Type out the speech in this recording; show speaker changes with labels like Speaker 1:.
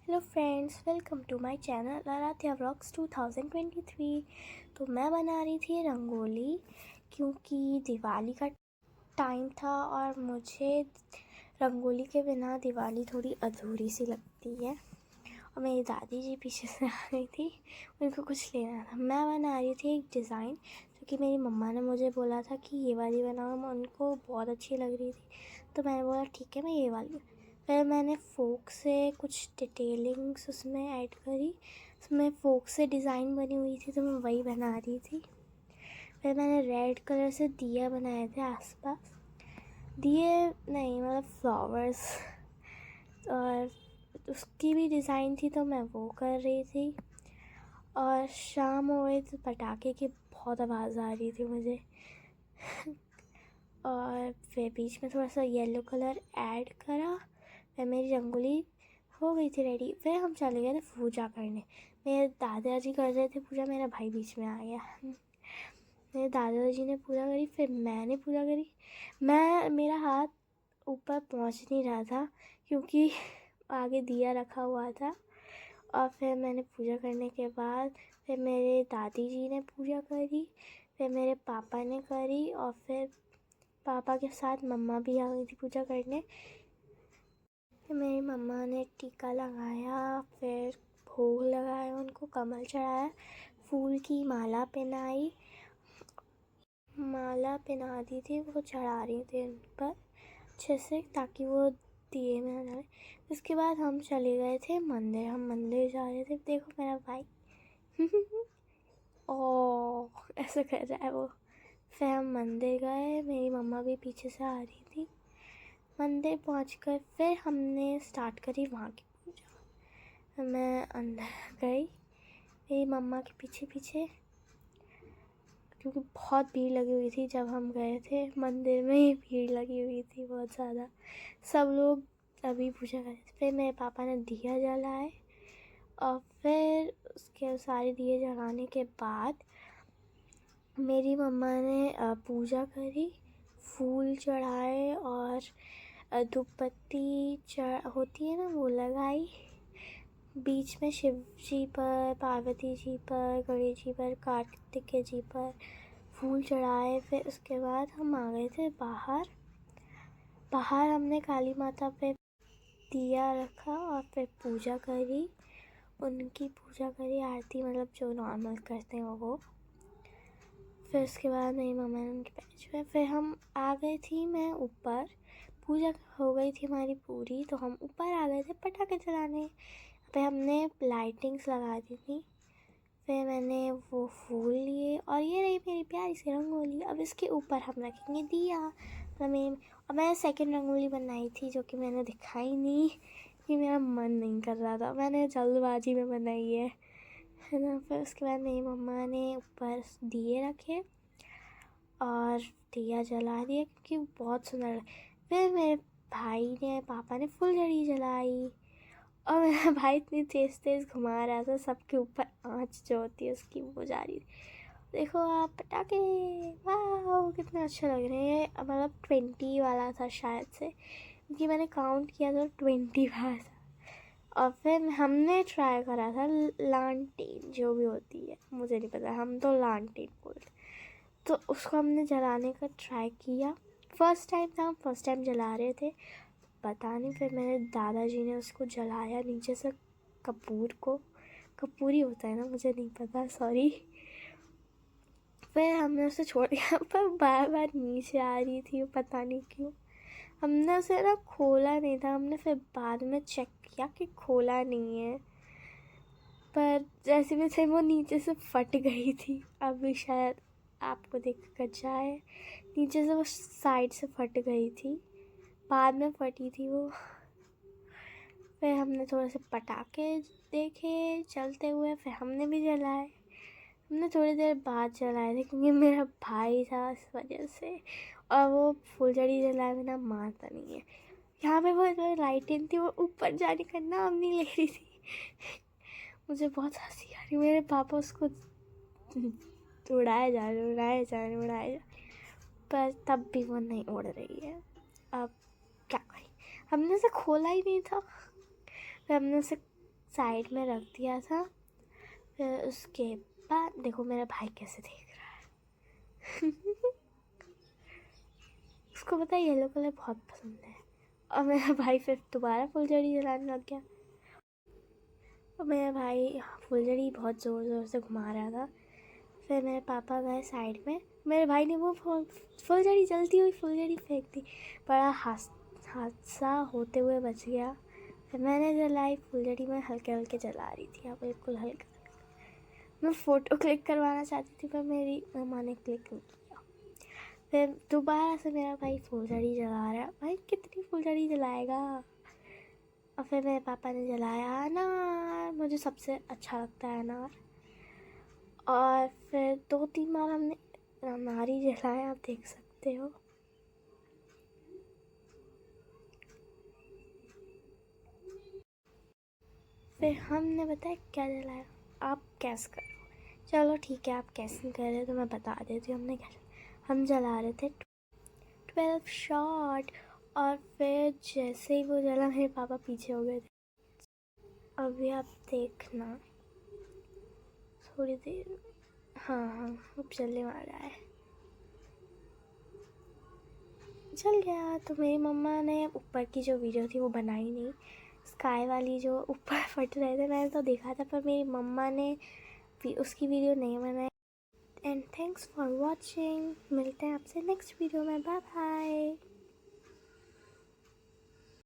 Speaker 1: Hello friends, welcome to my channel Aaradhya vlogs 2023। तो मैं बना रही थी रंगोली क्योंकि दिवाली का टाइम था और मुझे रंगोली के बिना दिवाली थोड़ी अधूरी सी लगती है। और मेरी दादी जी पीछे से आ गई थी, उनको कुछ लेना था। मैं बना रही थी एक डिज़ाइन जो कि मेरी मम्मा ने मुझे बोला था कि ये वाली बनाओ, उनको बहुत अच्छी लग रही थी। तो मैंने बोला ठीक है, मैं ये वाली। फिर मैंने फोक से कुछ डिटेलिंग्स उसमें ऐड करी। उसमें फोक से डिज़ाइन बनी हुई थी तो मैं वही बना रही थी। फिर मैंने रेड कलर से दिया बनाए थे आसपास, दिए नहीं मतलब फ्लावर्स, और उसकी भी डिज़ाइन थी तो मैं वो कर रही थी। और शाम हो गई तो पटाखे की बहुत आवाज़ आ रही थी मुझे और फिर बीच में थोड़ा सा येलो कलर ऐड करा। फिर मेरी रंगोली हो गई थी रेडी। फिर हम चले गए थे पूजा करने। मेरे दादाजी कर रहे थे पूजा, मेरा भाई बीच में आ गया। मेरे दादाजी ने पूजा करी, फिर मैंने पूजा करी। मेरा हाथ ऊपर पहुंच नहीं रहा था क्योंकि आगे दिया रखा हुआ था। और फिर मैंने पूजा करने के बाद फिर मेरे दादी जी ने पूजा करी, फिर मेरे पापा ने करी, और फिर पापा के साथ मम्मा भी आ गई थी पूजा करने। फिर मेरी मम्मा ने टीका लगाया, फिर भोग लगाया, उनको कमल चढ़ाया, फूल की माला पहना दी थी, वो चढ़ा रही थी उन पर अच्छे से ताकि वो दिए में ना जाए। उसके बाद हम चले गए थे मंदिर। हम मंदिर जा रहे थे। देखो मेरा भाई ओह ऐसा कर रहा है वो। फिर हम मंदिर गए, मेरी मम्मा भी पीछे से आ रही थी। मंदिर पहुंचकर फिर हमने स्टार्ट करी वहाँ की पूजा। मैं अंदर गई मेरी मम्मा के पीछे पीछे क्योंकि बहुत भीड़ लगी हुई थी। जब हम गए थे मंदिर में ही भीड़ लगी हुई थी बहुत ज़्यादा, सब लोग अभी पूजा कर रहे थे। फिर मेरे पापा ने दिया जलाए और फिर उसके सारे दिए जलाने के बाद मेरी मम्मा ने पूजा करी, फूल चढ़ाए और धूपबत्ती होती है ना वो लगाई। बीच में शिव जी पर, पार्वती जी पर, गणेश जी पर, कार्तिकेय जी पर फूल चढ़ाए। फिर उसके बाद हम आ गए थे बाहर हमने काली माता पे दिया रखा और फिर पूजा करी, उनकी पूजा करी, आरती मतलब जो नॉर्मल करते हैं वो। फिर उसके बाद मेरी मम्मा ने उनके पैर छुए। फिर हम आ गई थी, मैं ऊपर, पूजा हो गई थी हमारी पूरी तो हम ऊपर आ गए थे पटाखे चलाने। फिर हमने लाइटिंग्स लगा दी थी। फिर मैंने वो फूल लिए और ये रही मेरी प्यारी सी रंगोली। अब इसके ऊपर हम रखेंगे दिया। और मैंने सेकंड रंगोली बनाई थी जो कि मैंने दिखाई नहीं कि मेरा मन नहीं कर रहा था, मैंने जल्दबाजी में बनाई है ना। फिर उसके बाद मेरी मम्मा ने ऊपर दिए रखे और दिया जला दिया क्योंकि बहुत सुंदर लगा। फिर मेरे पापा ने फुलझड़ी जलाई और मेरा भाई इतनी तेज़ घुमा रहा था, सबके ऊपर आँच जो होती है उसकी वो जा रही थी। देखो आप पटाखे, वाह कितना अच्छा लग रहे हैं। मतलब 20 वाला था शायद से, क्योंकि मैंने काउंट किया तो 20 वाला था। और फिर हमने ट्राई करा था लालटेन, जो भी होती है मुझे नहीं पता, हम तो लालटेन बोलते। तो उसको हमने जलाने का ट्राई किया। फर्स्ट टाइम जला रहे थे, पता नहीं। फिर मेरे दादाजी ने उसको जलाया नीचे से, कपूर ही होता है ना, मुझे नहीं पता, सॉरी। फिर हमने उसे छोड़ दिया पर बार बार नीचे आ रही थी, पता नहीं क्यों। हमने उसे ना खोला नहीं था, हमने फिर बाद में चेक किया कि खोला नहीं है, पर जैसे भी थे वो नीचे से फट गई थी। अभी शायद आपको देख कर जाए, नीचे से वो साइड से फट गई थी, बाद में फटी थी वो। फिर हमने थोड़े से पटाखे देखे चलते हुए, फिर हमने भी जलाए। हमने थोड़ी देर बाद जलाए थे क्योंकि मेरा भाई था इस वजह से, और वो फुलझड़ी जलाए बिना मानता नहीं है। यहाँ पे वो जो लाइटिंग थी वो ऊपर जाने का नाम नहीं ले रही थी। मुझे बहुत हंसी आ रही। मेरे पापा उसको उड़ाए जा रहे, पर तब भी वो नहीं उड़ रही है। अब क्या करें, हमने उसे खोला ही नहीं था। फिर हमने उसे साइड में रख दिया था। फिर उसके बाद देखो मेरा भाई कैसे देख रहा है। उसको पता है येलो कलर बहुत पसंद है। और मेरा भाई फिर दोबारा फुलझड़ी जलाने लग गया। और मेरा भाई फुलझड़ी बहुत ज़ोर ज़ोर से घुमा रहा था। फिर मेरे पापा गए साइड में, मेरे भाई ने वो फुलझड़ी जलती हुई फुलझड़ी फेंक दी। बड़ा हादसा होते हुए बच गया। फिर मैंने जलाई फुलझड़ी, में हल्के हल्के जला रही थी, बिल्कुल हल्के। मैं फ़ोटो क्लिक करवाना चाहती थी पर मेरी मम्मा ने क्लिक नहीं किया। फिर दोबारा से मेरा भाई फुलझड़ी जला रहा है। भाई कितनी फुलझड़ी जलाएगा। और फिर मेरे पापा ने जलाया अनार, मुझे सबसे अच्छा लगता है अनार। और फिर 2-3 बार हमने अनार ही जलाया, आप देख सकते हो। फिर हमने बताया क्या जलाया, आप कैस करो। चलो ठीक है, आप कैस नहीं कर रहे तो मैं बता देती हूँ हमने क्या। हम जला रहे थे 12 शॉट। और फिर जैसे ही वो जला मेरे पापा पीछे हो गए थे। अभी आप देखना थोड़ी देर। हाँ अब चलने वाला है। चल गया। तो मेरी मम्मा ने ऊपर की जो वीडियो थी वो बनाई नहीं, स्काई वाली जो ऊपर फट रहे थे मैंने तो देखा था, पर मेरी मम्मा ने उसकी वीडियो नहीं बनाई। And thanks for watching. मिलते हैं आपसे नेक्स्ट वीडियो में। Bye bye.